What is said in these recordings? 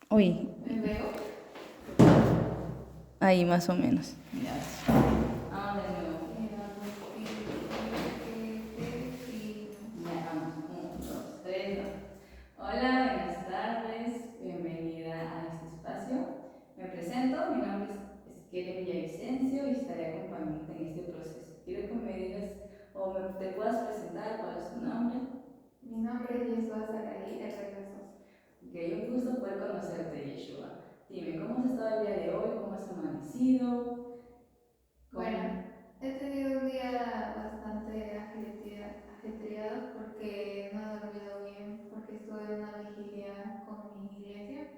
Uy, ¿Me veo? ahí más o menos. Ya. De nuevo. Ya, vamos. Uno, dos, tres, no. Hola, buenas tardes. Bienvenida a este espacio. Me presento, mi nombre es Kelly Villavicencio y estaré acompañándote en este proceso. Quiero que me digas o te puedas presentar cuál es tu nombre. Mi nombre es Yeshua Saraí Herrera Sosa. Que un gusto poder conocerte, Yeshua. Dime, ¿cómo has estado el día de hoy? ¿Cómo has amanecido? Bueno, he tenido un día bastante ajetreado porque no he dormido bien, porque estuve en una vigilia con mi iglesia,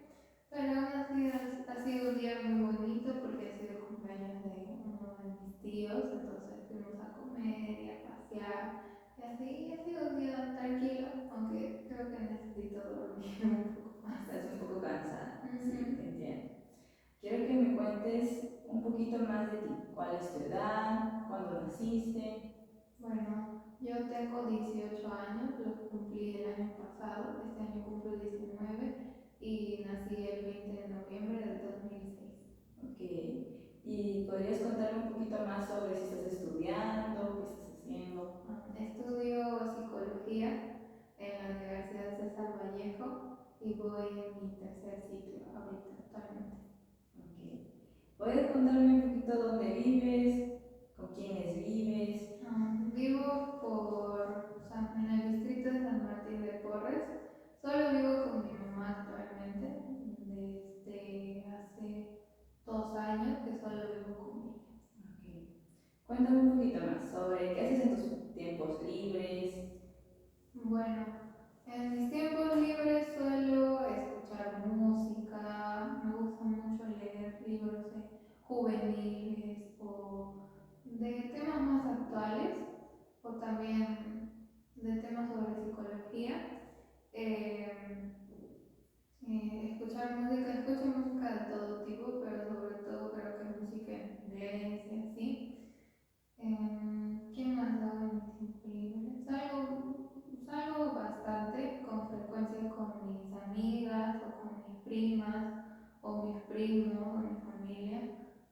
pero aún así ha sido un día muy bonito porque ha sido el cumpleaños de uno de mis tíos, entonces fuimos a comer y a pasear y así ha sido un día tranquilo, aunque creo que necesito dormir un poco más. Estás un poco cansada, sí, te Ujú. entiendo. Quiero que me cuentes un poquito más de ti. ¿Cuál es tu edad? ¿Cuándo naciste? Bueno, yo tengo 18 años, los cumplí el año pasado, este año cumplo 19 y nací el 20 de noviembre del 2006. Ok. ¿Y podrías contarme un poquito más sobre si estás estudiando, qué estás haciendo? Estudio psicología en la Universidad César Vallejo y voy en mi tercer ciclo ahorita actualmente. Ok. ¿Puedes contarme un poquito dónde vives? ¿Con quiénes vives? Vivo en el distrito de San Martín de Porres. Solo vivo con mi mamá actualmente, desde hace 2 años que solo vivo con ella. Ok. Cuéntame un poquito más sobre qué haces en tus tiempos libres. Bueno, en mis tiempos libres suelo escuchar música, me gusta mucho leer libros juveniles o de temas más actuales o también de temas sobre psicología. Eh, escucho música de todo tipo, pero sobre todo creo que música en inglés y así. ¿Qué más hago en mi tiempo libre? Salgo bastante, con frecuencia con mis amigas o con mis primas o mis primos o mi familia.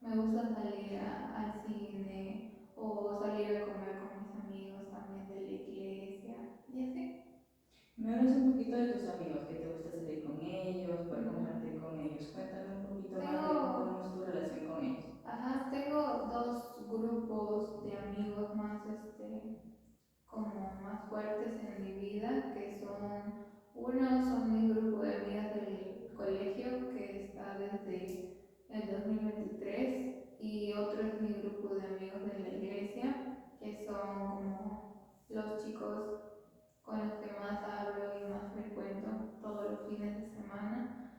Me gusta salir al cine o salir a comer con mis amigos también de la iglesia y así. Me hablas un poquito de tus amigos, que te gusta salir con ellos, poder Ujú. compartir con ellos. Cuéntame un poquito más Tengo, de cómo es tu relación con ellos. tengo dos grupos de amigos más, como más fuertes en mi vida, que unos son mi grupo de amigas del colegio, que está desde el 2023, y otro es mi grupo de amigos de la iglesia, que son como los chicos con los que más hablo y más frecuento todos los fines de semana.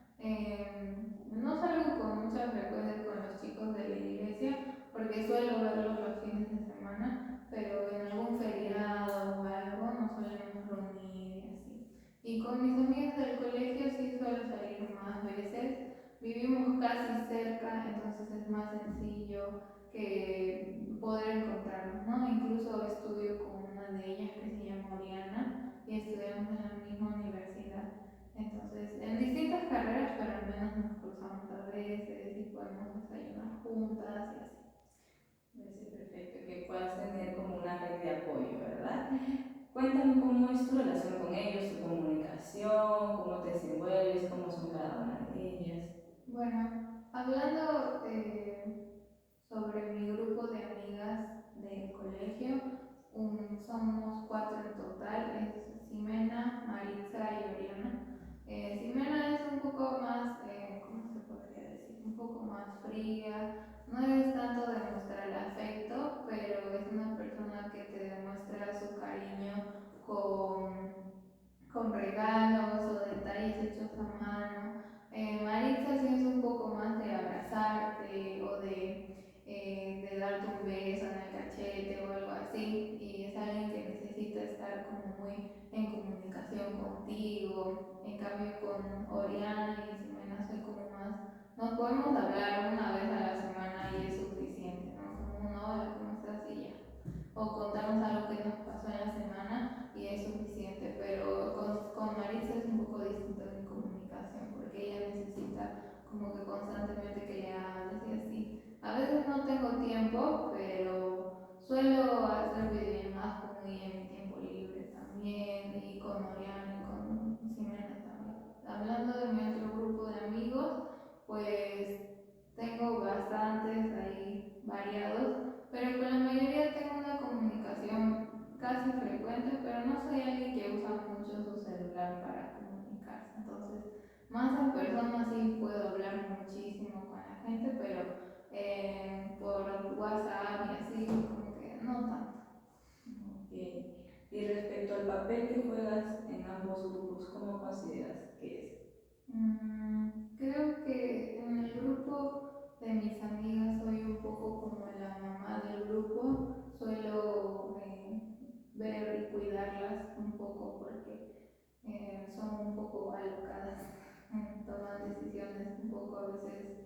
No salgo con mucha frecuencia con los chicos de la iglesia porque suelo verlos los fines de semana, pero en algún feriado o algo nos solemos reunir y así. Y con mis amigas del colegio sí suelo salir más veces. Vivimos casi cerca, entonces es más sencillo que poder encontrarnos, ¿no? Incluso estudio con una de ellas que se llama Oriana y estudiamos en la misma universidad. Entonces, en distintas carreras, pero al menos nos cruzamos a veces y podemos desayunar juntas y así. Parece perfecto que puedas tener como una red de apoyo, ¿verdad? Ujú. Cuéntame cómo es tu relación con ellos, tu comunicación, cómo te desenvuelves, cómo son cada una de ellas. Bueno, hablando sobre mi grupo de amigas del colegio, somos cuatro en total, es Ximena, Maritza y Oriana. Ximena es un poco más, ¿cómo se podría decir? Un poco más fría, no es tanto demostrar afecto, pero es una persona que te demuestra su cariño con, con regalos o detalles hechos a mano. Maritza sí es un poco más de abrazarte o de darte un beso en el cachete o algo así, y es alguien que necesita estar como muy en comunicación contigo. En cambio con Oriana como que constantemente que le hables y así. A veces no tengo tiempo, pero suelo hacer videollamadas con ella en mi tiempo libre también, y con Oriana y con Ximena también. Hablando de mi otro grupo de amigos, pues tengo bastantes ahí variados, pero con la mayoría tengo una comunicación casi frecuente, pero no soy alguien que usa mucho su celular para comunicarse. Entonces, más en persona sí puedo hablar muchísimo con la gente, pero por WhatsApp y así, como que no tanto. Ok. Y respecto al papel que juegas en ambos grupos, ¿cómo consideras que es? Creo que en el grupo de mis amigas soy un poco como la mamá del grupo. Suelo ver y cuidarlas un poco porque son un poco alocadas, toman decisiones un poco a veces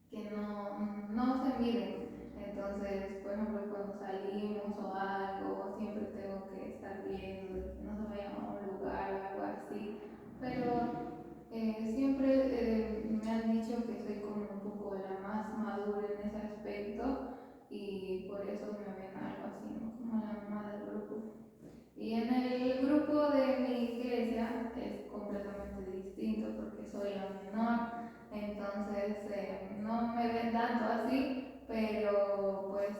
que no se miden. Entonces, por ejemplo, cuando salimos o algo, siempre tengo que estar viendo de que no se vayan a un lugar o algo así. Pero siempre me han dicho que soy como un poco la más madura en ese aspecto y por eso me ven algo así, ¿no? Como la mamá del grupo. Y en el grupo de mi iglesia es completamente distinto porque soy la menor, entonces no me ven tanto así, pero pues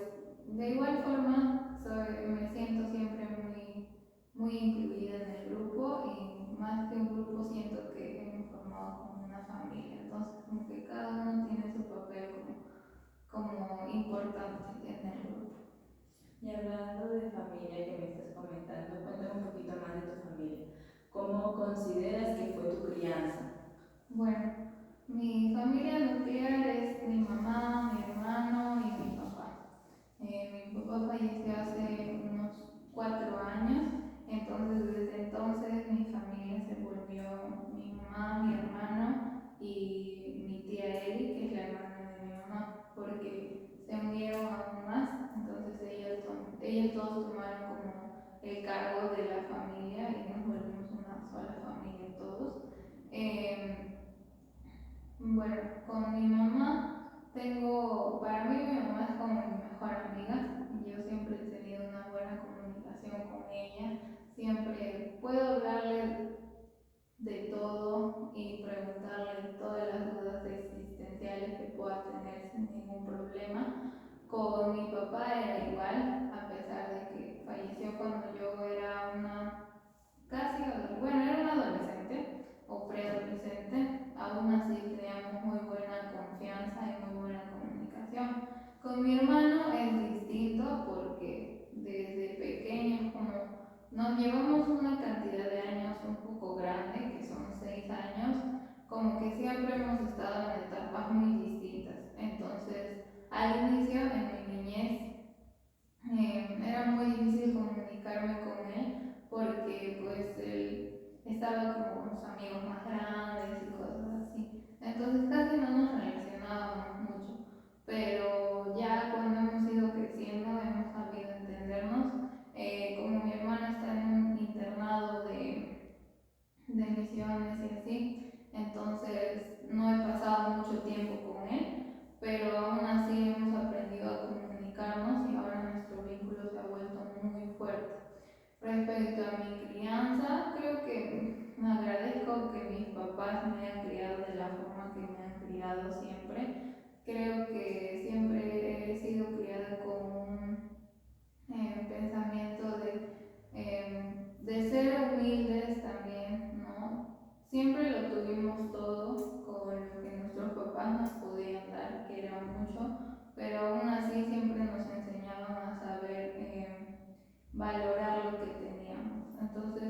de igual forma me siento siempre muy incluida en el grupo y más que un grupo siento que hemos formado como una familia, entonces como que cada uno tiene su papel como importante en el grupo. Y hablando de familia que me estás comentando, cuéntame un poquito más de tu familia. ¿Cómo consideras que fue tu crianza? Bueno, mi familia nuclear es mi mamá, mi hermano y mi papá. Mi papá falleció hace unos 4 años, entonces desde entonces mi familia se volvió mi mamá, mi hermano y mi tía Eli, que es la hermana de mi mamá, porque se unieron aún más, entonces ellos todos tomaron como el cargo de la familia y nos volvimos una sola familia todos. Eh, bueno, con mi mamá para mí mi mamá es como mi mejor amiga. Yo siempre he tenido una buena comunicación con ella. Siempre puedo hablarle de todo y preguntarle todas las dudas existenciales que pueda tener sin ningún problema. Con mi papá era igual, a pesar de que falleció cuando yo era bueno, era una adolescente o preadolescente, aún así teníamos muy buena confianza y muy buena comunicación. Con mi hermano es distinto porque desde pequeños, como nos llevamos una cantidad de años un poco grande, que son 6 años, como que siempre hemos estado en etapas muy distintas. Entonces, al inicio, en mi niñez, era muy difícil comunicarme con él porque pues él estaba como con sus amigos más grandes y cosas así. Entonces casi no nos relacionábamos mucho, pero ya cuando hemos ido creciendo hemos sabido entendernos. Como mi hermana está en un internado de misiones y así, entonces no he pasado mucho tiempo con él, pero aún así hemos aprendido a comunicarnos y ahora nuestro vínculo se ha vuelto muy fuerte. Respecto a mi crianza, creo que me agradezco que mis papás me hayan criado de la forma que me han criado siempre. Creo que siempre he sido criada con un pensamiento de ser humildes también, ¿no? Siempre lo tuvimos todo con lo que nuestros papás nos podían dar, que era mucho, pero aún así siempre nos enseñaban a saber valorar lo que teníamos. Entonces,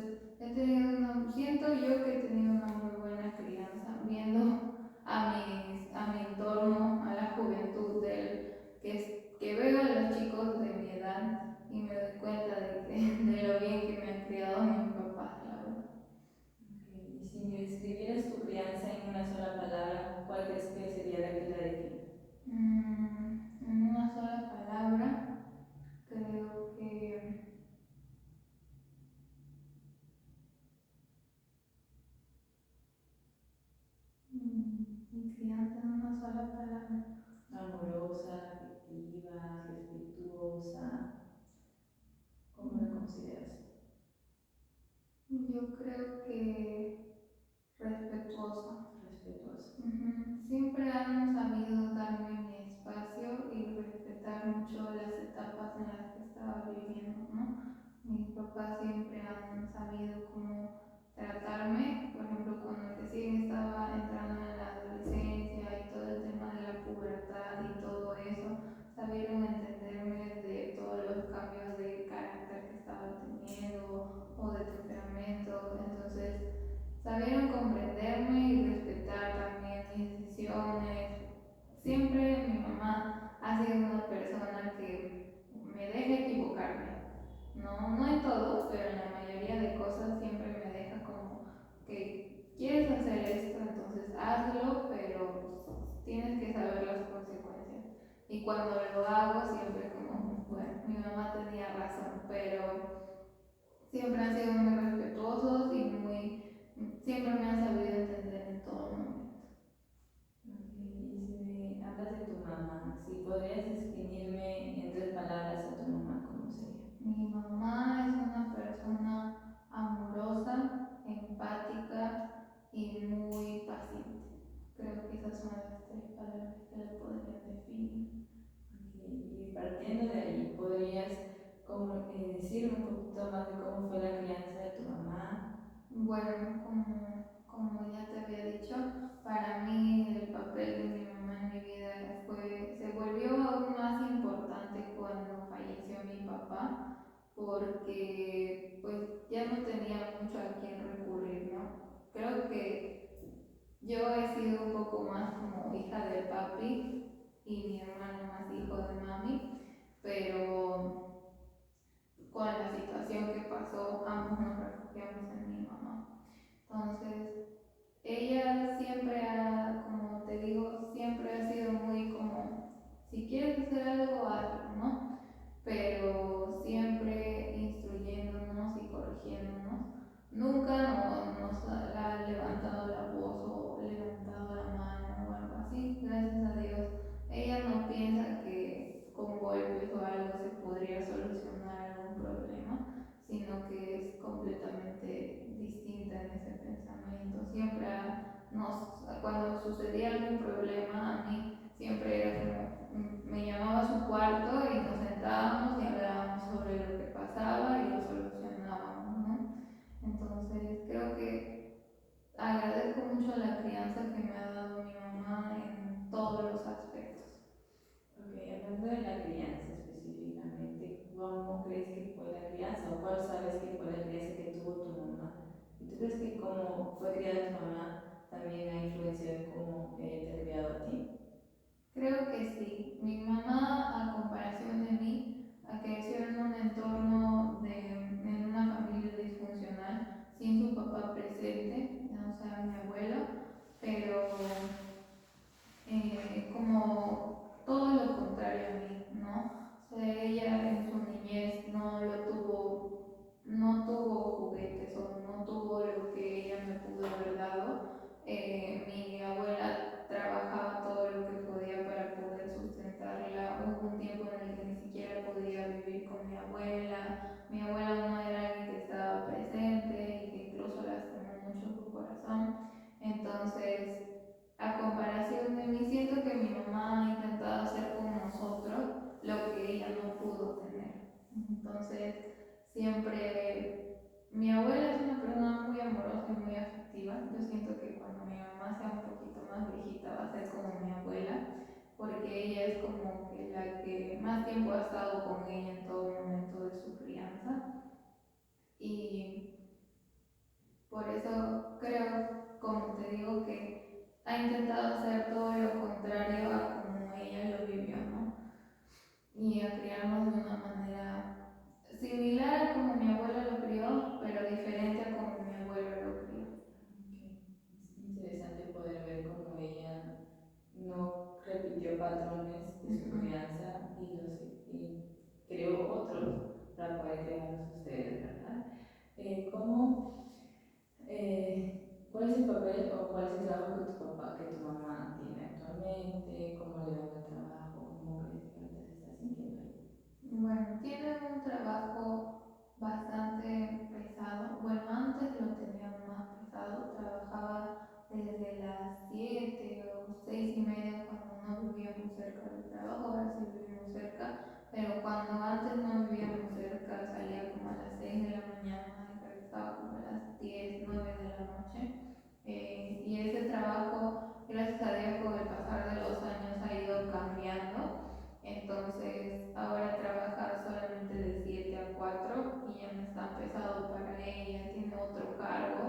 siento yo que he tenido una muy buena crianza, viendo a mi entorno, a la juventud que veo a los chicos de mi edad y me doy cuenta de lo bien que me han criado mis papás, la verdad. Mi crianza en una sola palabra. Amorosa, afectiva, respetuosa. ¿Cómo la consideras? Yo creo que respetuosa. Respetuosa. Siempre han sabido darme mi espacio y respetar mucho las etapas en las que estaba viviendo, ¿no? Mis papás siempre han sabido cómo tratarme, por ejemplo, cuando recién estaba entrando en la adolescencia y todo el tema de la pubertad y todo eso, sabieron entenderme de todos los cambios de carácter que estaba teniendo o de temperamento, entonces sabieron comprenderme y respetar también mis decisiones. Siempre mi mamá ha sido una persona que me deja equivocarme. No en todo, pero en la mayoría de cosas siempre me deja como que quieres hacer esto, entonces hazlo, pero tienes que saber las consecuencias. Y cuando lo hago siempre como, bueno, mi mamá tenía razón, pero siempre han sido muy respetuosos y siempre me han sabido entender en todo momento. Okay. Y si me hablas de tu mamá, si podrías describirme en 3 palabras a tu mamá, ¿cómo sería? Mi mamá es una persona amorosa, empática y muy paciente. Creo que esas son las 3 palabras que la podrían definir. Okay. Y partiendo de ahí, ¿podrías decirme un poquito más de cómo fue la crianza de tu mamá? Bueno, como ya te había dicho, para mí el papel de mi mamá en mi vida se volvió aún más importante cuando falleció mi papá, porque pues ya no tenía mucho a quien recurrir, ¿no? Creo que yo he sido un poco más como hija de papi y mi hermano más hijo de mami, pero con la situación que pasó, ambos nos refugiamos en mi mamá. Entonces, ella siempre como te digo, siempre ha sido muy como, si quieres hacer algo, hazlo, ¿no? Pero siempre instruyéndonos y corrigiéndonos. Nunca nos ha levantado la voz o levantado la mano o algo así, gracias a Dios. Ella no piensa que con golpes o algo se podría solucionar algún problema, sino que es completamente distinta en ese pensamiento. Siempre cuando sucedía algún problema a mí, siempre era como, me llamaba a su cuarto y nos sentábamos y hablábamos sobre lo que pasaba y lo solucionábamos, ¿no? Entonces creo que agradezco mucho la crianza que me ha dado mi mamá en todos los aspectos. Ok, hablando de la crianza específicamente, ¿cómo crees que fue la crianza o cuál sabes que fue la crianza que tuvo tu mamá? ¿Y tú crees que cómo fue criada tu mamá también ha influenciado en cómo te ha criado a ti? Creo que sí. Mi mamá, a comparación de mí, creció en un entorno en una familia disfuncional, sin su papá presente, o sea, mi abuelo, pero como todo lo contrario a mí, ¿no? O sea, ella en su niñez no tuvo juguetes o no tuvo lo que ella me pudo haber dado. Mi abuela trabajaba todo lo que podía para poder sustentarla. Hubo un tiempo en el que ni siquiera podía vivir con mi abuela. Mi abuela no era alguien que estaba presente y que incluso lastimó mucho su corazón. Entonces, a comparación de mí, siento que mi mamá ha intentado hacer con nosotros lo que ella no pudo tener. Entonces, siempre, mi abuela es una persona muy amorosa y muy afectiva. Yo siento que cuando mi mamá sea un poquito más viejita va a ser como mi abuela, porque ella es como que la que más tiempo ha estado con ella en todo momento de su crianza. Y por eso creo, como te digo, que ha intentado hacer todo lo contrario a como ella lo vivió, ¿no? Y a criarnos de una manera similar a como mi abuela lo crió, pero diferente a como mi abuelo lo crió. Okay. Es interesante poder ver cómo ella no repitió patrones de su crianza y creó otros para poder crearlos ustedes, ¿verdad? ¿Cuál es el papel o cuál es el trabajo que tu mamá tiene? actualmente? ¿Cómo le va en el trabajo? ¿Cómo crees que ahorita se está sintiendo ahí? Bueno, tiene un trabajo bastante pesado. Bueno, antes lo tenía más pesado. Trabajaba desde las 7 o 6:30 cuando no vivíamos cerca del trabajo. Ahora sí vivimos cerca, pero cuando antes no vivíamos cerca salía como a las 6 de la mañana y regresaba como a las 10 9 de la noche. Y ese trabajo, gracias a Dios, con el pasar de los años ha ido cambiando. Entonces ahora trabaja solamente de 7 a 4 y ya no es tan pesado para ella, tiene otro cargo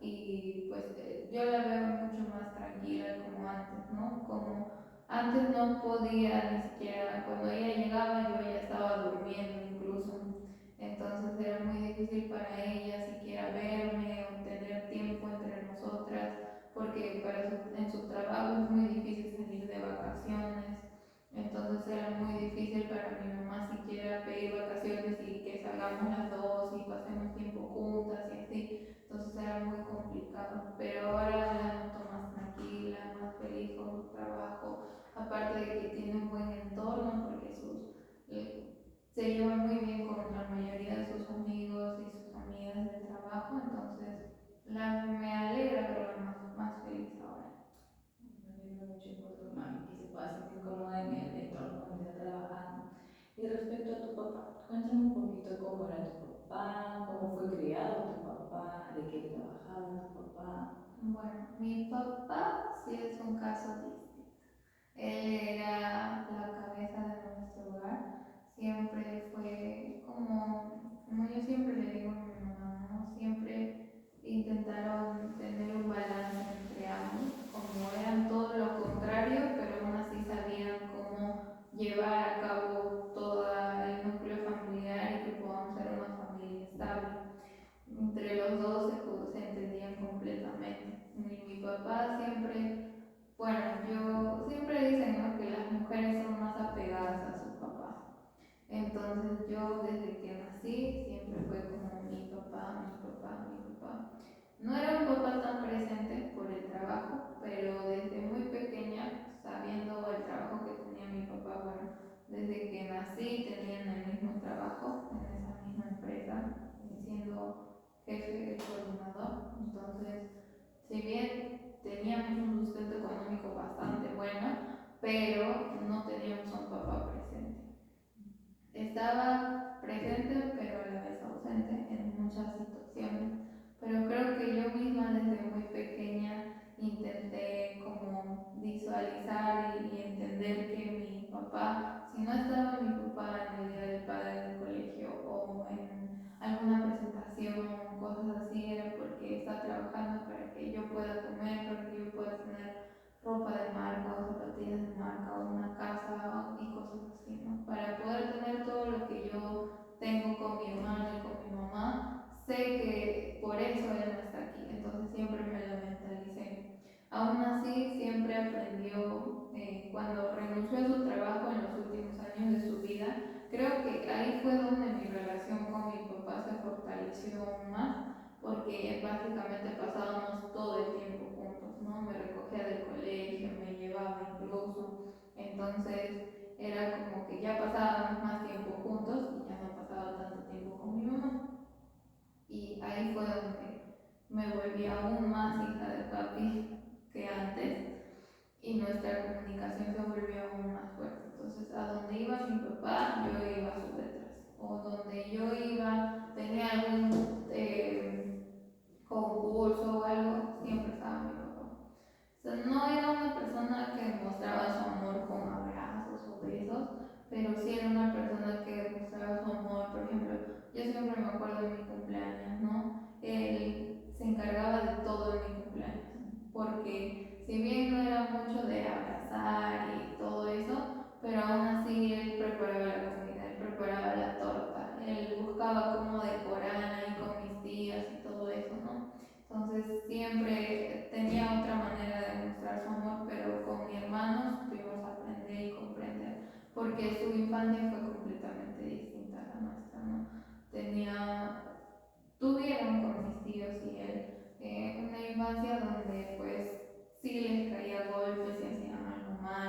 y pues yo la veo mucho más tranquila como antes, ¿no? Como antes no podía ni siquiera, cuando ella llegaba yo ya estaba durmiendo incluso, entonces era muy difícil para ella siquiera verme o tener tiempo entre nosotras porque en su trabajo es muy difícil salir de vacaciones. Entonces era muy difícil para mi mamá siquiera pedir vacaciones y que salgamos las dos y pasemos tiempo juntas y así. Entonces era muy complicado. Pero ahora la noto más tranquila, más feliz con su trabajo. Aparte de que tiene un buen entorno porque se lleva muy bien con la mayoría de sus amigos y sus amigas del trabajo. Entonces me alegra verla más feliz ahora. Me alegro mucho por tu mami, que se pueda sentir cómoda en el entorno donde está trabajando. Y respecto a tu papá, cuéntame un poquito cómo era tu papá, cómo fue criado tu papá, de qué trabajaba tu papá. Bueno, mi papá sí es un caso distinto. Él era la cabeza de nuestro hogar. Siempre fue como yo siempre le digo a mi mamá, ¿no? Siempre intentaron tener un balance entre ambos, como eran todo lo contrario, pero aún así sabían cómo llevar a cabo todo el núcleo familiar y que podamos ser una familia estable. Entre los dos se entendían completamente. Mi papá siempre, bueno, yo siempre dicen, ¿no?, que las mujeres son más apegadas a sus papás. Entonces yo desde que nací siempre fue como mi papá, mi papá, mi papá. No era un papá tan presente por el trabajo, pero desde muy pequeña, sabiendo el trabajo que tenía mi papá, bueno, desde que nací tenían el mismo trabajo en esa misma empresa, siendo jefe, el coordinador. Entonces, si bien teníamos un sustento económico bastante bueno, pero no teníamos a un papá presente. Estaba presente, pero a la vez ausente en muchas situaciones. Pero creo que yo misma desde muy pequeña intenté como visualizar y entender que mi papá, si no estaba mi papá en el día del padre del colegio o en alguna presentación, cosas así, era porque está trabajando para que yo pueda comer, para que yo pueda tener ropa de marca o zapatillas de marca o una casa y cosas así, ¿no? Para poder tener todo lo que yo tengo con mi hermano y con mi mamá, sé que por eso él no está aquí, entonces siempre me lo mentalicé. Aún así, siempre aprendió, cuando renunció a su trabajo en los últimos años de su vida, creo que ahí fue donde mi relación con mi papá se fortaleció aún más, porque básicamente pasábamos todo el tiempo juntos, ¿no? Me recogía del colegio, me llevaba incluso, entonces era como que ya pasábamos más tiempo juntos y ya no pasaba tanto tiempo con mi mamá. Y ahí fue donde me volví aún más hija de papi que antes y nuestra comunicación se volvió aún más fuerte. Entonces, a donde iba mi papá, yo iba a sus detrás. O donde yo iba, tenía algún concurso o algo, siempre estaba mi papá. O sea, no era una persona que mostraba su amor con abrazos o besos, pero sí era una persona que mostraba su amor. Por ejemplo, yo siempre me acuerdo de mi cumpleaños, ¿no? Él se encargaba de todo en mi cumpleaños, porque si bien no era mucho de abrazar y todo eso, pero aún así él preparaba la comida, él preparaba la torta, él buscaba cómo decorar ahí con mis tías y todo eso, ¿no? Entonces siempre tenía otra manera de mostrar su amor, pero con mi hermano supimos aprender y comprender, porque su infancia fue completamente distinta a la nuestra, ¿no? Tuvieron con mis tíos y él una infancia donde pues sí les caía golpes y hacían algo mal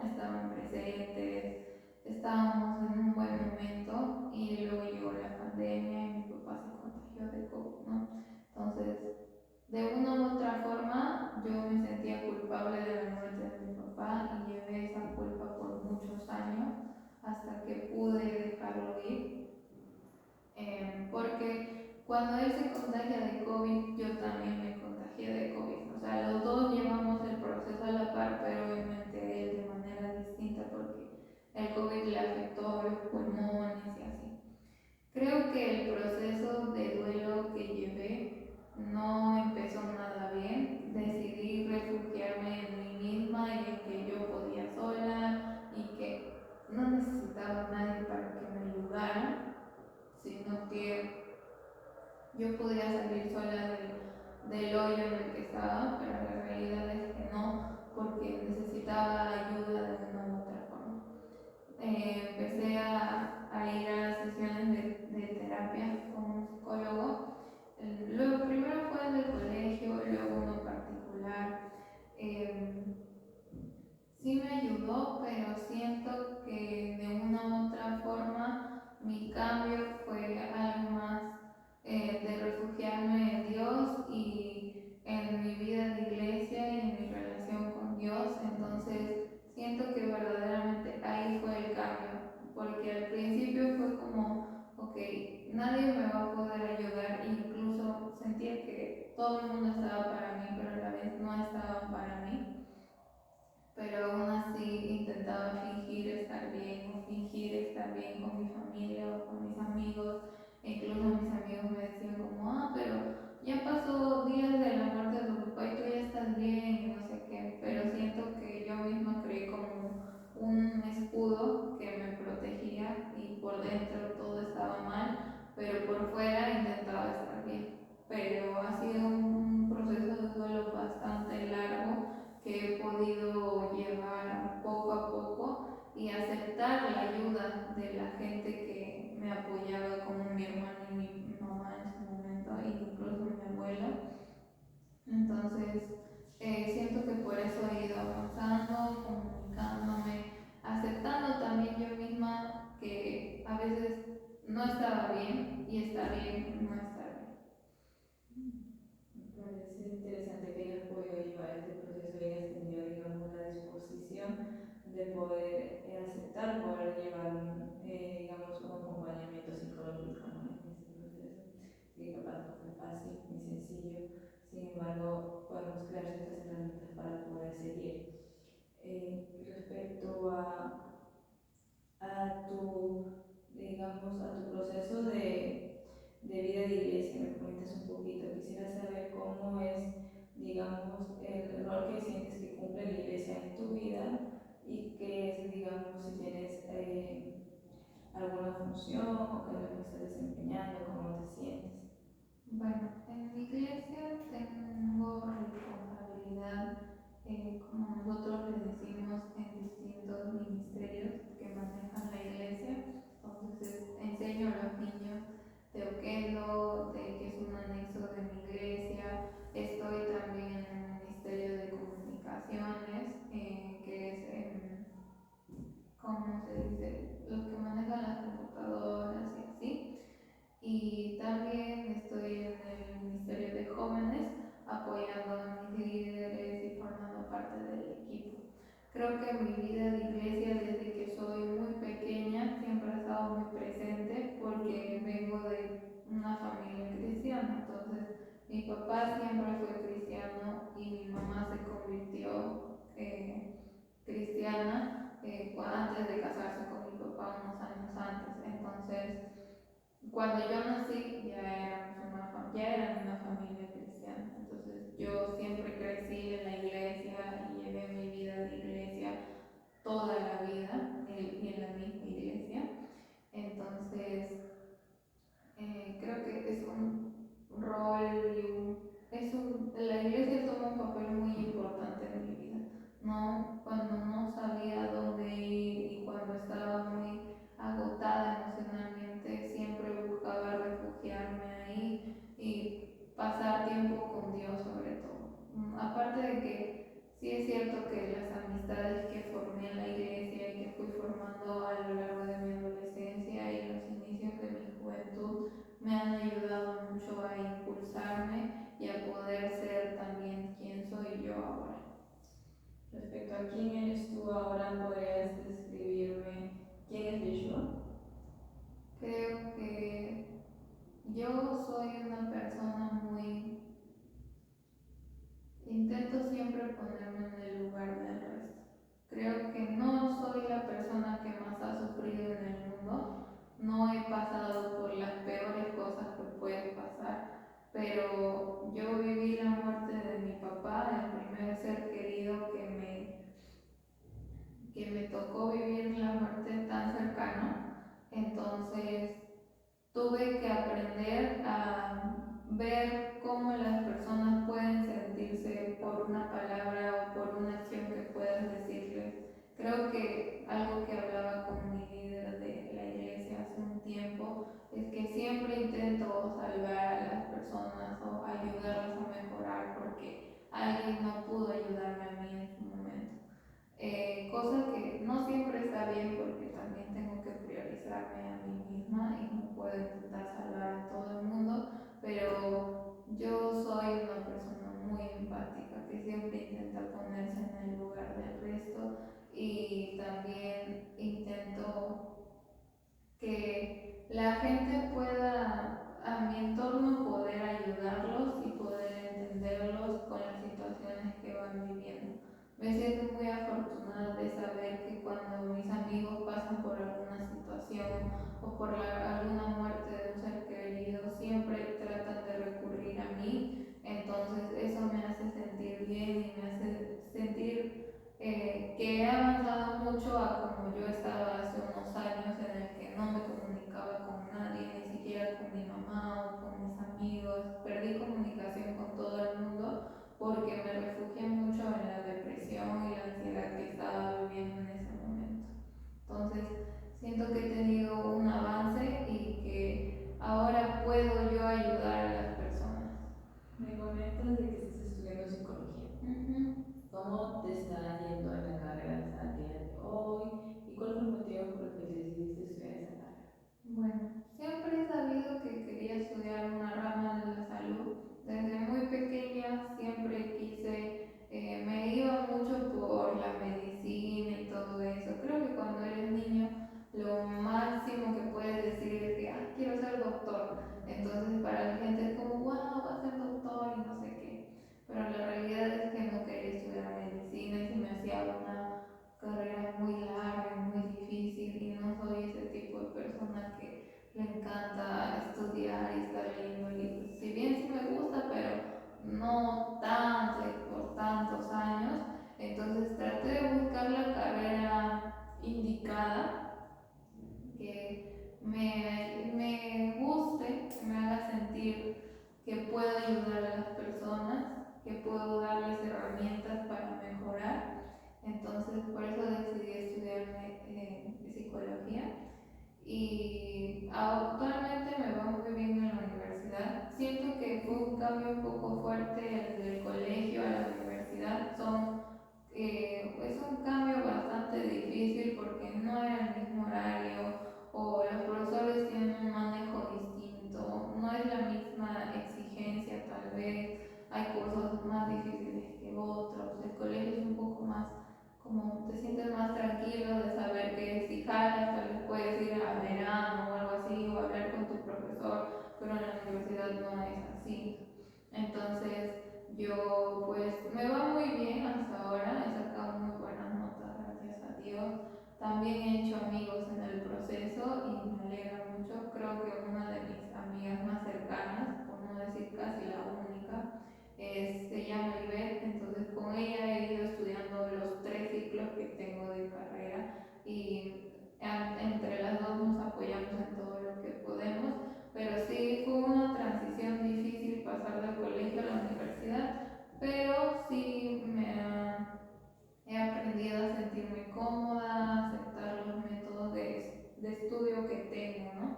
estaban presentes, estábamos en un buen momento y luego llegó la pandemia y mi papá se contagió de COVID, ¿no? Entonces, de una u otra forma, yo me sentía culpable de la muerte de mi papá y llevé esa culpa por muchos años hasta que pude dejarlo ir. Porque cuando él se contagia de COVID, yo también me contagié de COVID. O sea, los dos llevamos el proceso a la par, pero obviamente él de manera distinta porque el COVID le afectó los pulmones y así. Creo que el proceso de duelo que llevé no empezó nada bien. Decidí refugiarme en mí misma y en que yo podía sola y que no necesitaba a nadie para que me ayudara, sino que yo podía salir sola del hoyo en el que estaba, pero la realidad es que no, porque necesitaba ayuda de una u otra forma. Empecé a ir a las sesiones de terapia con un psicólogo. Luego, primero fue en el colegio, luego uno particular. Eh, sí me ayudó, pero siento que de una u otra forma mi cambio fue algo más de refugiarme en Dios y en mi vida de iglesia y en mi relación con Dios. Entonces siento que verdaderamente ahí fue el cambio, porque al principio fue como, ok, nadie me va a poder ayudar, incluso sentía que todo el mundo estaba para mí, pero a la vez no estaban para mí, pero aún así intentaba fingir estar bien o fingir estar bien con mi familia o con mis amigos. E incluso mis amigos me decían como, pero ya pasó días de la muerte de tu papá y tú ya estás bien y no sé qué, pero siento que yo misma creé como un escudo que me protegía y por dentro todo estaba mal, pero por fuera intentaba estar bien. Pero ha sido un proceso de duelo bastante largo que he podido llevar poco a poco y aceptar la ayuda de la gente que me apoyaba, como mi hermano y mi mamá en su momento, e incluso mi abuelo. Entonces, siento que por eso he ido avanzando, comunicándome, aceptando también yo misma que a veces no estaba bien y está bien no estar bien. Me parece interesante que hayas podido llevar este proceso y hayas tenido, digamos, la disposición de poder aceptar, poder llevar, digamos, un acompañamiento psicológico, ¿no? En este proceso. Sí, capaz no fue fácil ni sencillo, sin embargo, podemos crear ciertas herramientas para poder seguir. Respecto a tu, digamos, a tu proceso de vida de iglesia, me comentas un poquito. Quisiera saber cómo es, digamos, el rol que sientes que cumple la iglesia en tu vida y qué es, digamos, si tienes alguna función o qué es lo que estás desempeñando, cómo te sientes. Bueno, en mi iglesia tengo responsabilidad, como nosotros le decimos, en distintos ministerios que manejan la iglesia. Entonces enseño a los niños de Oquendo, que es un anexo de mi iglesia. Estoy también en el Ministerio de Comunicaciones, que es, ¿cómo se dice? Los que manejan las computadoras y así. Y también estoy en el Ministerio de Jóvenes apoyando a mis líderes y formando parte del equipo. Creo que mi vida de iglesia desde que soy muy pequeña siempre ha estado muy presente porque vengo de una familia cristiana. Entonces mi papá siempre fue cristiano y mi mamá se convirtió cristiana antes de casarse con mi papá unos años antes. Entonces cuando yo nací ya eran una familia cristiana, entonces yo siempre crecí en la iglesia y llevé mi vida de iglesia toda la vida y en la misma iglesia. Entonces creo que es un rol la iglesia toma un papel muy importante en mi vida. No, cuando no sabía dónde ir y cuando estaba muy agotada emocionalmente, siempre buscaba refugiarme ahí y pasar tiempo con Dios sobre todo. Aparte de que que me tocó vivir la muerte tan cercano, entonces tuve que aprender a ver cómo las personas pueden sentirse por una palabra o por una acción que puedas decirles. Creo que algo que hablaba con mi líder de la iglesia hace un tiempo es que siempre intento salvar a las personas o ayudarlas a mejorar porque alguien no pudo ayudarme a mí en su momento. Cosa que no siempre está bien porque también tengo que priorizarme a mí misma y no puedo intentar salvar a todo el mundo, pero yo soy una persona muy empática que siempre intenta ponerse en el lugar del resto y también intento que la gente pueda, a mi entorno, poder ayudarlos y poder entenderlos con las situaciones que van viviendo. Me siento muy afortunada de saber que cuando mis amigos pasan por alguna situación o por alguna muerte de un ser querido, siempre tratan de recurrir a mí. Entonces eso me hace sentir bien y me hace sentir que he avanzado mucho a como yo estaba hace unos años en el que no me comunicaba con nadie, ni siquiera con mi mamá o con mis amigos. Perdí comunicación con todo el mundo porque me refugié mucho en la depresión y la ansiedad que estaba viviendo en ese momento. Entonces, siento que he tenido un avance y que ahora puedo yo ayudar a las personas. Me comentas de que estás estudiando psicología. ¿Cómo te está yendo en la carrera hasta el día de hoy? ¿Y cuál fue el motivo por el que decidiste estudiar esa carrera? Bueno, siempre he sabido que quería estudiar una rama de la salud. Desde muy pequeña siempre quise, me iba mucho por la medicina y todo eso. Creo que cuando eres niño lo máximo que puedes decir es que quiero ser doctor. Entonces para la gente es como, wow, va a ser doctor y no sé qué. Pero la realidad es que no quería estudiar medicina y se me hacía una carrera muy larga y muy difícil y no soy ese tipo de persona que le encanta estudiar y estar leyendo libros. Si bien sí me gusta, pero no tanto y por tantos años, entonces traté de buscar la carrera indicada que me guste, que me haga sentir que puedo ayudar a las personas, que puedo darles herramientas para mejorar. Entonces, por eso decidí estudiar psicología y actualmente me va muy bien en la universidad. Siento que fue un cambio un poco fuerte del colegio a la universidad. Es un cambio bastante difícil porque no era el mismo horario o los profesores tienen un manejo distinto, no es la misma exigencia tal vez, hay cursos más difíciles que otros, el colegio es un poco más como te sientes más tranquilo de saber que si jalas tal vez puedes ir a verano o algo así o hablar con tu profesor, pero en la universidad no es así. Entonces yo pues me va muy bien hasta ahora, he sacado muy buenas notas gracias a Dios. También he hecho amigos en el proceso y me alegra mucho. Creo que una de mis amigas más cercanas, por no decir casi la única, se llama Ivette, entonces con ella he ido estudiando los 3 ciclos que tengo de carrera y entre las dos nos apoyamos en todo lo que podemos, pero sí fue una transición difícil pasar del colegio a la universidad, pero sí he aprendido a sentirme cómoda, a aceptar los métodos de estudio que tengo, ¿no?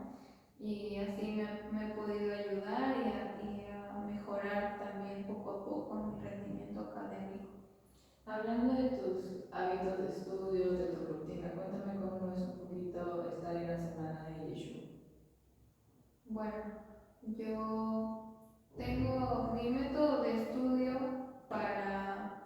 Y así me he podido ayudar y a mejorar también poco a poco mi rendimiento académico. Hablando de tus hábitos de estudio, de tu rutina, cuéntame cómo es un poquito estar en la semana de Yeshua. Bueno, yo tengo mi método de estudio para,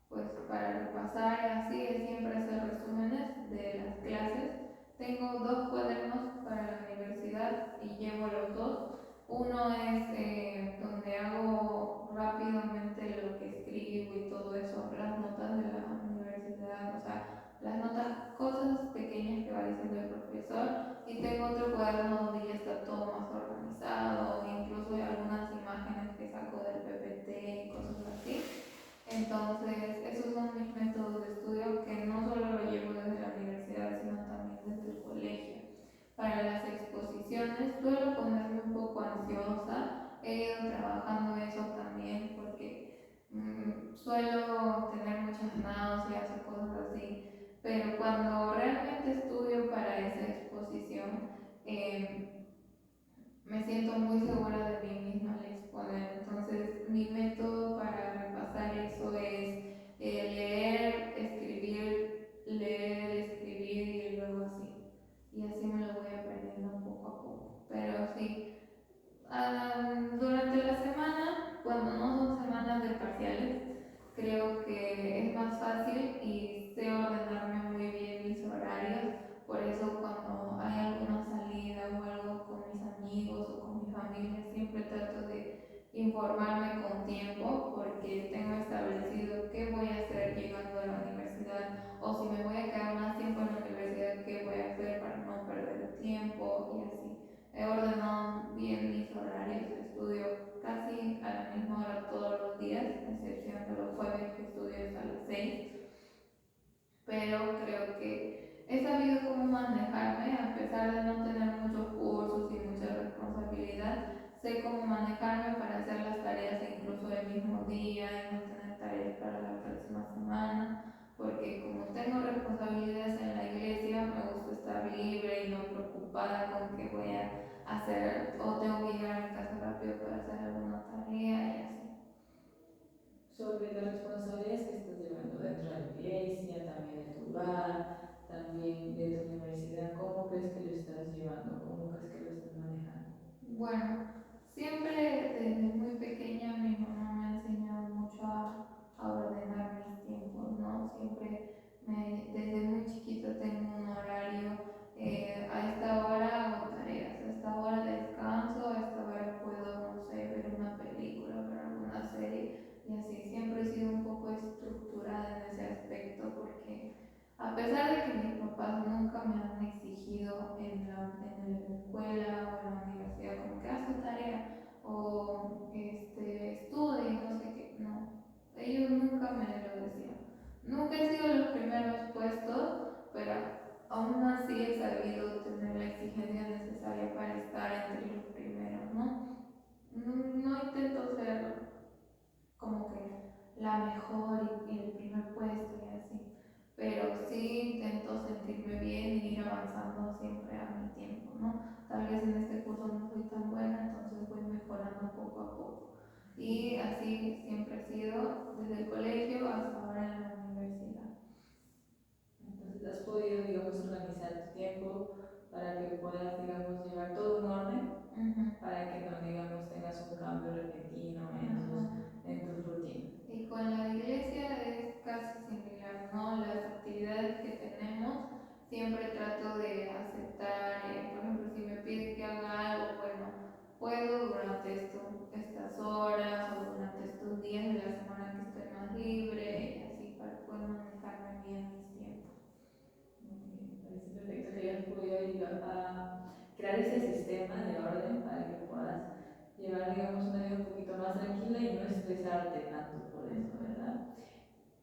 pues, para repasar y así es siempre hacer resúmenes de las clases. Tengo 2 cuadernos para la universidad y llevo los dos. Uno es donde hago rápidamente lo que escribo y todo eso, las notas de la universidad, o sea, las notas, cosas pequeñas que va diciendo el profesor. Y tengo otro cuaderno donde ya está todo más organizado, incluso hay algunas imágenes que saco del PPT y cosas así. Entonces, esos son mis métodos de estudio que no solo lo llevo de y así me lo voy aprendiendo poco a poco. Pero sí, durante la semana, cuando no son semanas de parciales, creo que es más fácil y sé ordenarme muy bien mis horarios. Por eso cuando hay alguna salida o algo con mis amigos o con mi familia, siempre trato de informarme con tiempo porque tengo establecido qué voy a hacer llegando a la universidad o si me voy a quedar más tiempo en la universidad, qué voy a hacer para no perder tiempo y así. He ordenado bien mis horarios, estudio casi a la misma hora todos los días, a excepción de los jueves que estudio hasta las 6, pero creo que he sabido cómo manejarme a pesar de no tener muchos cursos y mucha responsabilidad. Sé cómo manejarme para hacer las tareas incluso el mismo día y no tener tareas para la próxima semana, porque como tengo responsabilidades en la iglesia, me gusta estar libre y no preocupada con qué voy a hacer o tengo que llegar a mi casa rápido para hacer alguna tarea y así. Sobre las responsabilidades que estás llevando dentro de la iglesia, también de tu hogar, también de tu universidad, ¿cómo crees que lo estás llevando? ¿Cómo crees que lo estás manejando? Bueno, siempre desde muy pequeña mi mamá me ha enseñado mucho a ordenar mis tiempos, ¿no? Siempre desde muy chiquita tengo un horario, a esta hora hago tareas, a esta hora descanso, a esta hora puedo, no sé, ver una película, ver alguna serie y así. Siempre he sido un poco estructurada en ese aspecto porque a pesar de que mis papás nunca me han exigido en la escuela o en la universidad como que haz tu tarea o estudia y no sé qué, no, ellos nunca me lo decían. Nunca he sido los primeros puestos, pero aún así he sabido tener la exigencia necesaria para estar entre los primeros, ¿no? No intento ser como que la mejor y el primer puesto y así, pero sí intento sentirme bien y ir avanzando siempre a mi tiempo, ¿no? Tal vez en este curso no soy tan buena, entonces voy mejorando poco a poco. Y así siempre ha sido desde el colegio hasta ahora en la universidad. Entonces, ¿has podido, digamos, organizar tu tiempo para que puedas, digamos, llevar todo en orden? Para que no, digamos, tengas un cambio repentino en tu rutina. Y con la iglesia es casi similar, ¿no? Las actividades que tenemos, siempre trato de aceptar, por ejemplo, si me piden que haga algo, bueno, puedo durante estas horas o durante estos días de la semana que estoy más libre y así para poder manejarme bien mis tiempos. Me parece perfecto que hayas podido crear ese sistema de orden para que puedas llevar, digamos, una vida un poquito más tranquila y no estresarte tanto por eso, ¿verdad?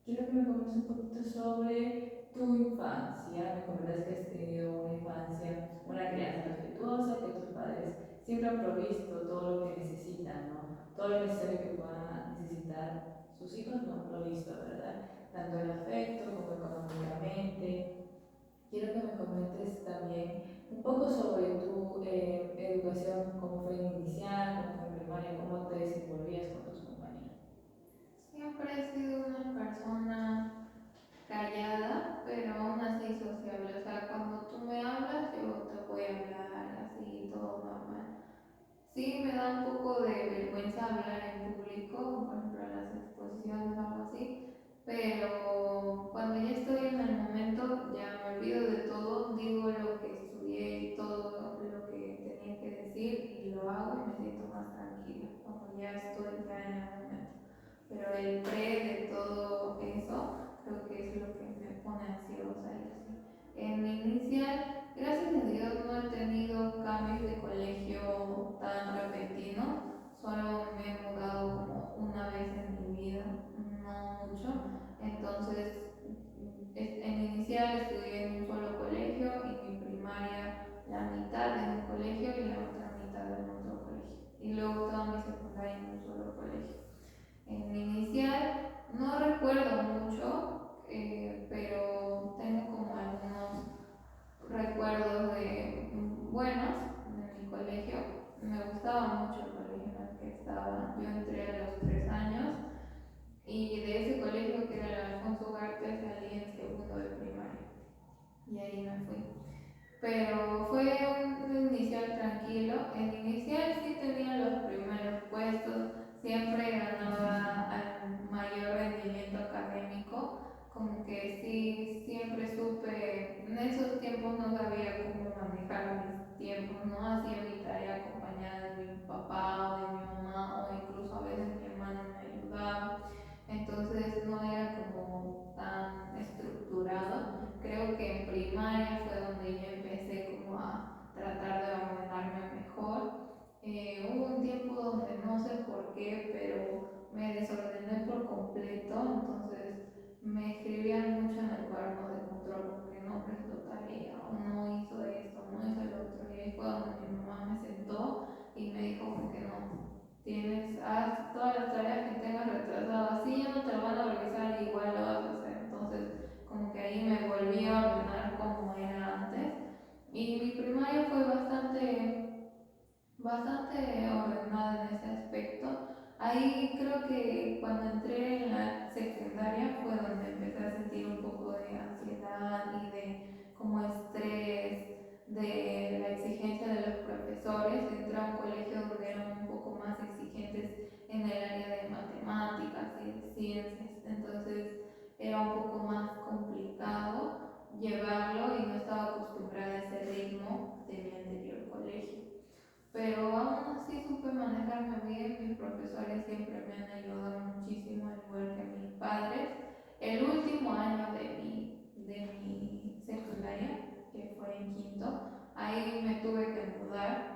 Quiero que me comentes un poquito sobre tu infancia. Me comentas que has tenido una infancia, una crianza respetuosa, que tus padres siempre han provisto todo lo que necesitan, ¿no? Todo lo necesario que puedan necesitar sus hijos lo han provisto, ¿verdad? Tanto en afecto como económicamente. Quiero que me comentes también un poco sobre tu educación, cómo fue en inicial, cómo fue en primaria, cómo te desenvolvías con tus compañeros. Siempre he sido una persona callada, pero aún así sociable. O sea, cuando tú me hablas, yo te voy a hablar así, todo normal. Sí, me da un poco de vergüenza hablar en público, por ejemplo, en las exposiciones o algo así, pero cuando ya estoy en el momento, ya me olvido de todo, digo lo que estudié y todo lo que tenía que decir y lo hago y me siento más tranquila cuando ya estoy ya en el momento. Pero el pre de todo eso creo que es lo que me pone ansiosa y así. En mi inicial, gracias a Dios, no he tenido cambios de colegio tan repentinos, solo me he mudado como una vez en mi vida, no mucho. Entonces, en mi inicial estudié en un solo colegio y mi primaria la mitad en un colegio y la otra mitad en otro colegio. Y luego toda mi secundaria en un solo colegio. En mi inicial no recuerdo mucho, pero tengo como algunos recuerdos buenos de mi colegio. Me gustaba mucho el colegio en el que estaba. Yo entré a los 3 años y de ese colegio que era el Alfonso Ugarte salí en segundo de primaria y ahí me fui. pero fue un inicial tranquilo. El inicial sí tenía los primeros puestos, siempre ganaba al mayor rendimiento académico, como que sí, siempre supe, en esos tiempos no sabía cómo manejar mis tiempos, no hacía mi tarea acompañada de mi papá o de mi mamá, o incluso a veces mi hermano me ayudaba, entonces no era como tan estructurado. Creo que en primaria fue donde yo empecé como a tratar de ordenarme mejor. Hubo un tiempo donde no sé por qué, pero me desordené por completo, entonces me escribían mucho en el cuaderno de control como que no prestó tarea o no hizo esto, no hizo el otro, y ahí fue donde mi mamá me sentó y me dijo como que no, tienes, haz todas las tareas que tengas retrasadas, sí, ya no te lo van a revisar, igual lo vas a hacer, entonces como que ahí me volví a ordenar como era antes, y mi primaria fue bastante ordenada en ese aspecto. Ahí creo que cuando entré en la secundaria fue donde empecé a sentir un poco de ansiedad y de como estrés de la exigencia de los profesores. Entré a un colegio donde eran un poco más exigentes en el área de matemáticas y de ciencias, entonces era un poco más complicado llevarlo y no estaba acostumbrada a ese ritmo de mi anterior colegio, pero aún así supe manejarme bien. Mis profesores siempre me han ayudado muchísimo, al igual que mis padres. El último año de mi secundaria, que fue en quinto, ahí me tuve que mudar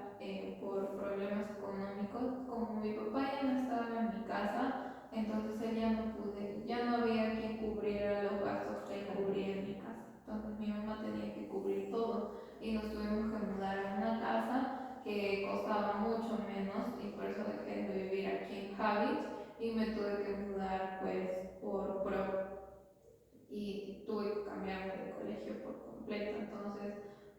por problemas económicos. Como mi papá ya no estaba en mi casa, entonces él ya no había quien cubriera los gastos que él cubría en mi casa. Entonces mi mamá tenía que cubrir todo y nos tuvimos que mudar a una casa que costaba mucho menos, y por eso dejé de vivir aquí en Javits y me tuve que mudar pues por pro, y tuve que cambiarme de colegio por completo. Entonces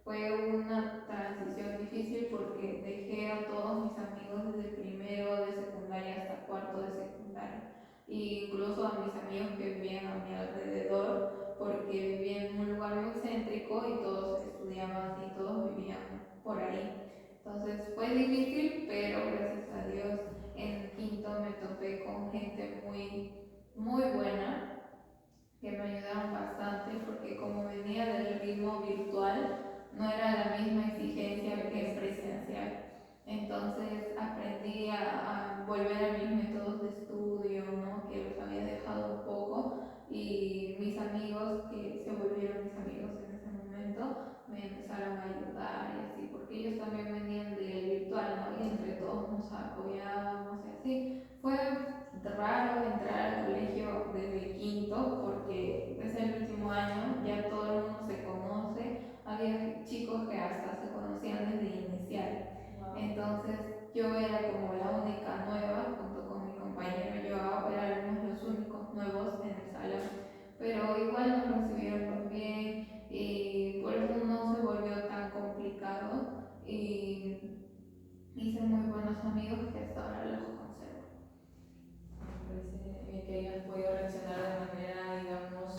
fue una transición difícil porque dejé a todos mis amigos desde primero de secundaria hasta cuarto de secundaria, e incluso a mis amigos que vivían a mi alrededor, porque vivía en un lugar muy céntrico y todos estudiaban y todos vivían por ahí. Entonces fue difícil, pero gracias a Dios en quinto me topé con gente muy buena, que me ayudaron bastante, porque como venía del ritmo virtual, no era la misma exigencia que presencial. Entonces aprendí a volver a mis métodos de estudio, ¿no? Que los había dejado un poco, y mis amigos, que se volvieron mis amigos en ese momento, me empezaron a ayudar y así, porque ellos también venían del virtual, ¿no? Y entre todos nos apoyábamos y así. Fue raro entrar al colegio desde quinto porque es el último año, ya todo el mundo se conoce, había chicos que hasta se conocían desde inicial. Wow. Entonces yo era como la única nueva junto con mi compañero Joao, éramos los únicos nuevos en el salón, pero igual nos recibieron muy bien y por eso no se volvió tan complicado, y hice muy buenos amigos que hasta ahora los conservo. Me parece bien que hayas podido reaccionar de manera, digamos,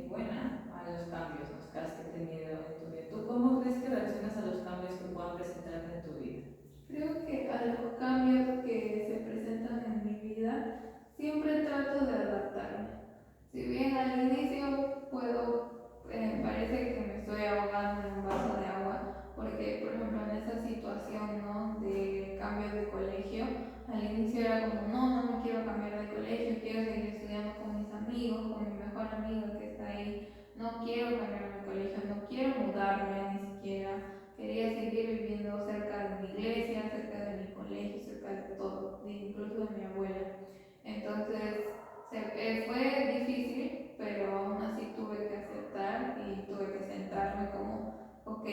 buena a los cambios, ¿no?, que has tenido en tu vida. ¿Tú cómo crees que reaccionas a los cambios que puedan presentarte en tu vida? Creo que a los cambios que se presentan en mi vida siempre trato de adaptarme. Si bien al inicio parece que me estoy ahogando en un vaso de agua, porque por ejemplo en esa situación, ¿no?, de cambio de colegio, al inicio era como, no, no me quiero cambiar de colegio, quiero seguir estudiando con mis amigos, con mi mejor amigo que está ahí, no quiero cambiarme de colegio, no quiero mudarme ni siquiera, quería seguir viviendo cerca de mi iglesia, cerca de mi colegio, cerca de todo, incluso de mi abuela. Entonces fue difícil, pero aún así tuve que aceptar y tuve que centrarme como, ok,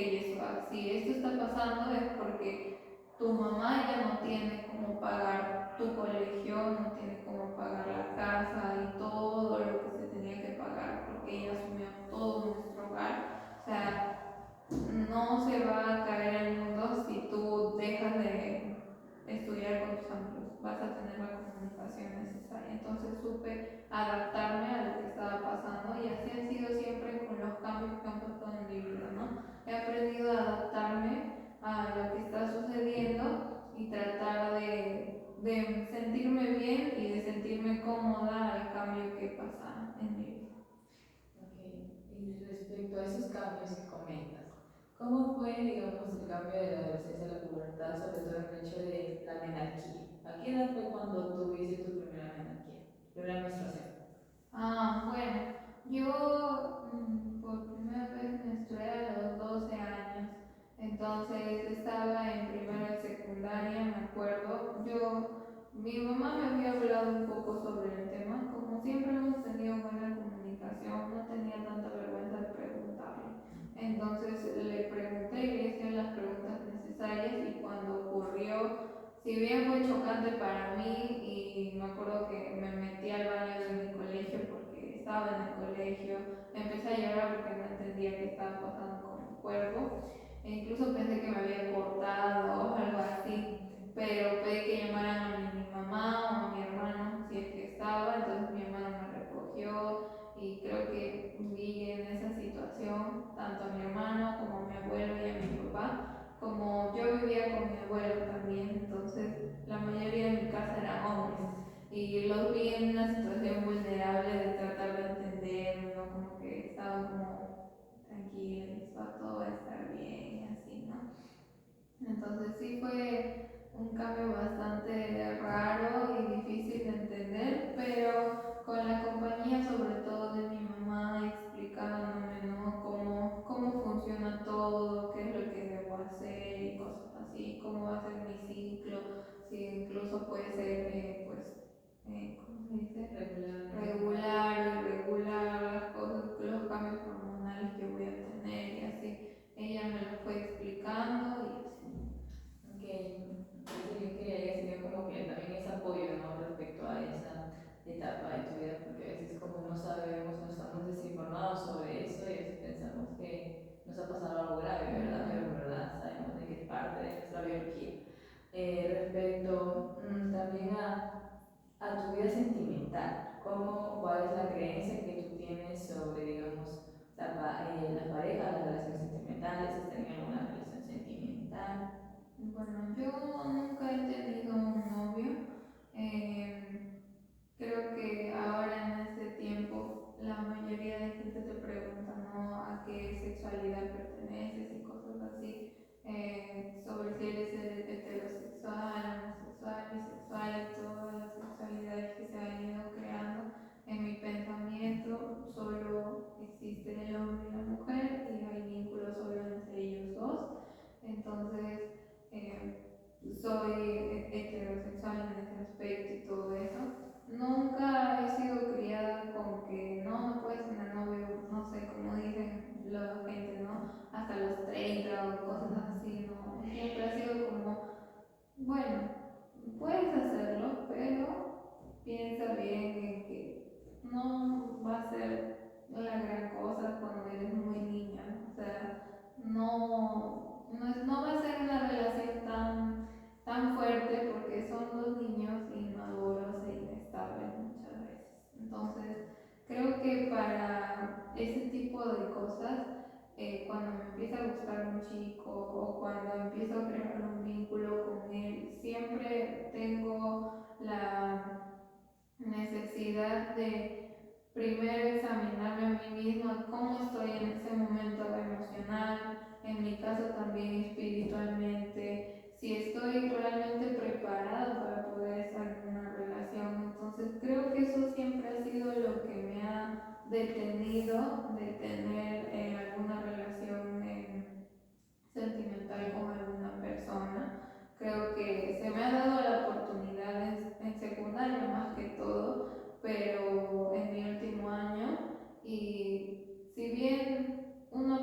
si esto está pasando es porque tu mamá ya no tiene cómo pagar tu colegio, no tiene cómo pagar la casa y todo lo que se tenía que pagar, porque ella asumió todo nuestro hogar. O sea, no se va a caer el mundo si tú dejas de estudiar con tus amigos, vas a tener la comunicación necesaria. Entonces supe adaptarme a lo que estaba pasando, y así han sido siempre con los cambios que han pasado en mi vida, ¿no? ¿no? He aprendido a adaptarme a lo que está sucediendo y tratar de sentirme bien y de sentirme cómoda al cambio que pasa en mi vida. Ok, y respecto a esos cambios que comentas, ¿cómo fue, digamos, el cambio de la adolescencia a la pubertad, sobre todo en el hecho de la menarquía? ¿A qué edad fue cuando tuviste tu primera menarquía, primera menstruación? Bueno, yo por primera vez menstrué a los 12 años, entonces estaba en primero de secundaria, me acuerdo. Mi mamá me había hablado un poco sobre el tema, como siempre hemos tenido buena comunicación, no tenía tanta vergüenza de preguntarle. Entonces le pregunté y le hice las preguntas necesarias y cuando ocurrió, si bien fue chocante para mí y me acuerdo que me metí al baño de mi colegio porque estaba en el colegio, empecé a llorar porque no entendía qué estaba pasando con mi cuerpo e incluso pensé que me había cortado o algo así, pero pedí que llamaran a mi mamá o a mi hermano si es que estaba, entonces mi hermano me recogió y creo que vi en esa situación tanto a mi hermano como a mi abuelo y a mi papá. Como yo vivía con mi abuelo también, entonces la mayoría de mi casa eran hombres y los vi en una situación vulnerable de tratar de entender, ¿no? Como que estaban como tranquilos, todo va a estar bien y así, ¿no? Entonces sí fue un cambio bastante raro y difícil de entender, pero con la compañía sobre todo de mi mamá explicándome, ¿no? Cómo funciona todo, qué es lo que debo hacer y cosas así, cómo va a ser mi ciclo, si incluso puede ser, ¿cómo se dice? Regular, irregular, las cosas, los cambios hormonales que voy a tener y así. Ella me lo fue explicando y así. Ok, parece bien que hayas tenido como que también ese apoyo, ¿no? Respecto a esa etapa de tu vida, porque a veces como no sabemos, no estamos desinformados sobre eso y a veces pensamos que nos ha pasado algo grave, ¿verdad? Pero en verdad sabemos de que es parte de nuestra biología. Respecto también a tu vida sentimental, ¿cuál es la creencia que tú tienes sobre, digamos, las parejas, las relaciones sentimentales, si has tenido alguna relación sentimental? Bueno, yo nunca he tenido un novio. Eh, Creo que ahora en este tiempo la mayoría de gente te pregunta, ¿no? A qué sexualidad perteneces y cosas así, sobre si eres heterosexual, homosexual, bisexual, todas las sexualidades que se han ido creando. En mi pensamiento solo existe el hombre y la mujer y hay vínculos solo entre ellos dos. Entonces, soy heterosexual en ese aspecto y todo eso. Nunca he sido criada con que no puedes tener novio, no sé, como dicen la gente, ¿no? Hasta los 30 o cosas así, ¿no? Siempre ha sido como, bueno, puedes hacerlo, pero piensa bien en que no va a ser la gran cosa cuando eres muy niña, ¿no? O sea, no va a ser una relación tan fuerte porque son dos niños inmaduros e inestables muchas veces. Entonces, creo que para ese tipo de cosas, cuando me empieza a gustar un chico o cuando empiezo a crear un vínculo con él, siempre tengo la necesidad de primero examinarme a mí misma cómo estoy en ese momento emocional, en mi caso también espiritualmente, si estoy realmente preparada para poder estar en una relación. Entonces creo que eso siempre ha sido lo que me ha detenido de tener alguna relación sentimental con alguna persona. Creo que se me ha dado la oportunidad en secundaria más que todo, pero en mi último año, y si bien uno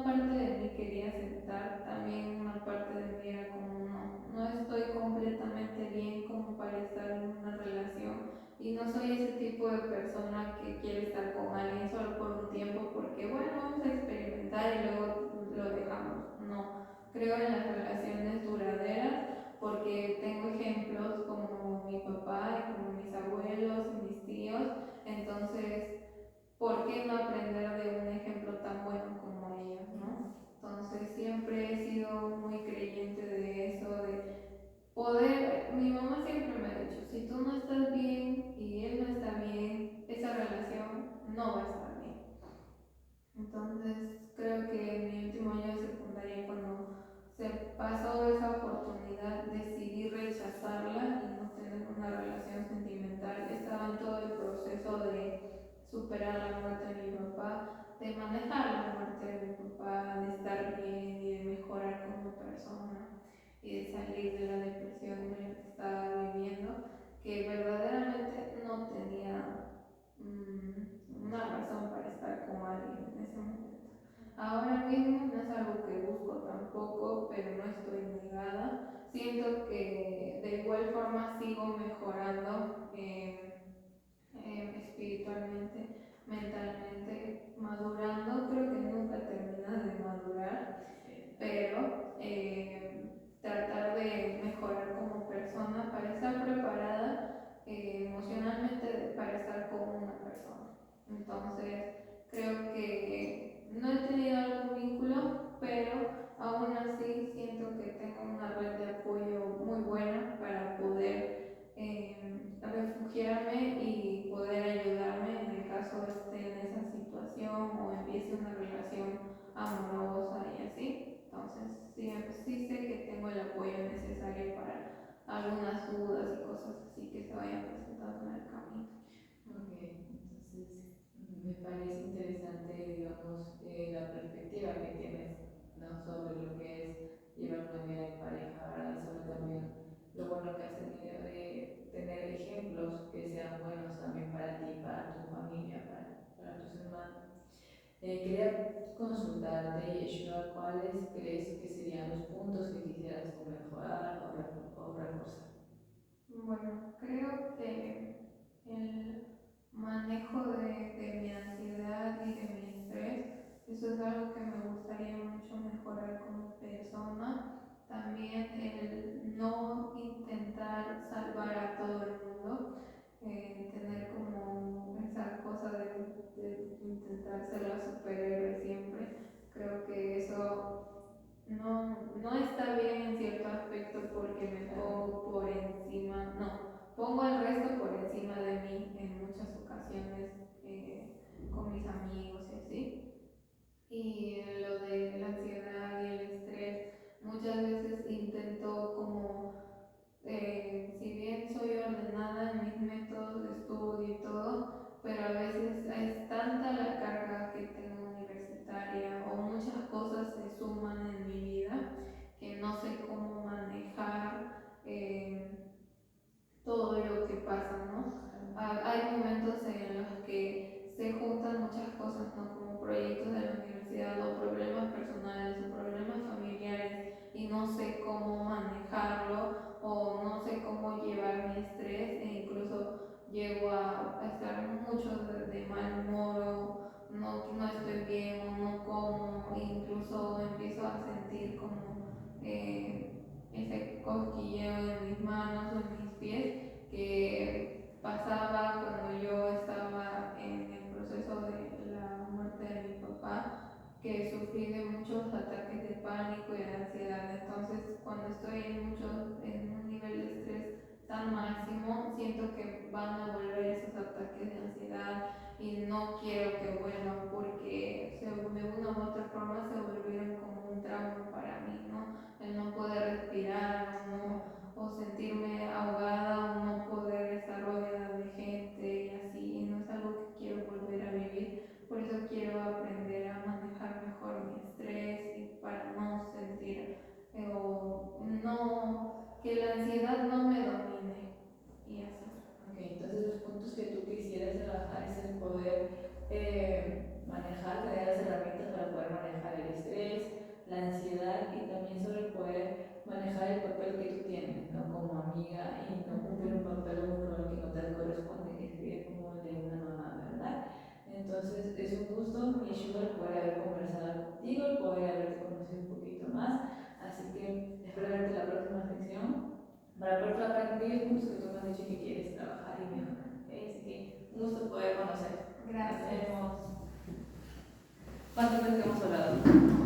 mismo no es algo que busco tampoco, pero no estoy negada. Siento que de igual forma sigo mejorando espiritualmente, mentalmente, madurando. Creo que nunca terminas de madurar, pero tratar de mejorar como persona para estar preparada emocionalmente para estar con una persona. Entonces, creo que no he tenido algún vínculo, pero aún así siento que tengo una red de apoyo muy buena para poder refugiarme y poder ayudarme en el caso esté en esa situación o empiece una relación amorosa y así. Entonces, sí sé que tengo el apoyo necesario para algunas dudas y cosas así que se vayan presentando en el camino. Ok, entonces me parece interesante, digamos, la perspectiva que tienes, ¿no? Sobre lo que es llevar una vida en pareja, ¿verdad? Y sobre también lo bueno que has tenido de tener ejemplos que sean buenos también para ti, para tu familia, para tus hermanos. Quería consultarte, Yeshua, ¿cuáles crees que serían los puntos que quisieras tú mejorar o reforzar? Bueno, creo que el manejo de mi ansiedad y de mi estrés, eso es algo que me gustaría mucho mejorar como persona. También el no intentar salvar a todo el mundo, tener como esa cosa de intentar ser la superhéroe siempre. Creo que eso no está bien en cierto aspecto porque me pongo por encima, no, pongo al resto por encima de mí en muchas ocasiones con mis amigos y así. Y lo de la ansiedad y el estrés, muchas veces intento como si bien soy ordenada en mis métodos de estudio y todo, pero a veces es tanta la carga que tengo universitaria o muchas cosas se suman en mi vida que no sé cómo manejar todo lo que pasa, ¿no? Hay momentos en los que se juntan muchas cosas, ¿no? Como proyectos de la universidad o problemas personales o problemas familiares y no sé cómo manejarlo o no sé cómo llevar mi estrés e incluso llego a estar mucho de mal humor o no estoy bien o no como, incluso empiezo a sentir como ese cosquilleo en mis manos o en mis pies que pasaba cuando yo estaba en el proceso de la muerte de mi papá, que sufrí de muchos ataques de pánico y de ansiedad. Entonces, cuando estoy en un nivel de estrés tan máximo, siento que van a volver esos ataques de ansiedad y no quiero que vuelvan porque de una u otra forma se volvieron como un trauma para mí, ¿no? El no poder respirar o sentirme ahogada o no poder estar rodeada de gente y así, y no es algo que quiero volver a vivir. Por eso quiero aprender a manejar mejor mi estrés y para no sentir o no, que la ansiedad no me domine y así. Ok, entonces los puntos que tú quisieras trabajar es el poder manejar, tener las herramientas para poder manejar el estrés, la ansiedad y también sobre poder manejar el papel que tú tienes, ¿no? Como amiga y no cumplir un papel o un rol que no te corresponde, que sería como el de una mamá, ¿verdad? Entonces es un gusto, Yeshua, el poder haber conversado contigo, el poder haberte conocido un poquito más, así que espero verte en la próxima sección para poder trabajar en aquellos puntos que tú me has dicho que quieres trabajar y mejorar. ¿Okay? Así que un gusto poder conocer. Gracias. Nos vemos. ¿Cuántas veces hemos hablado?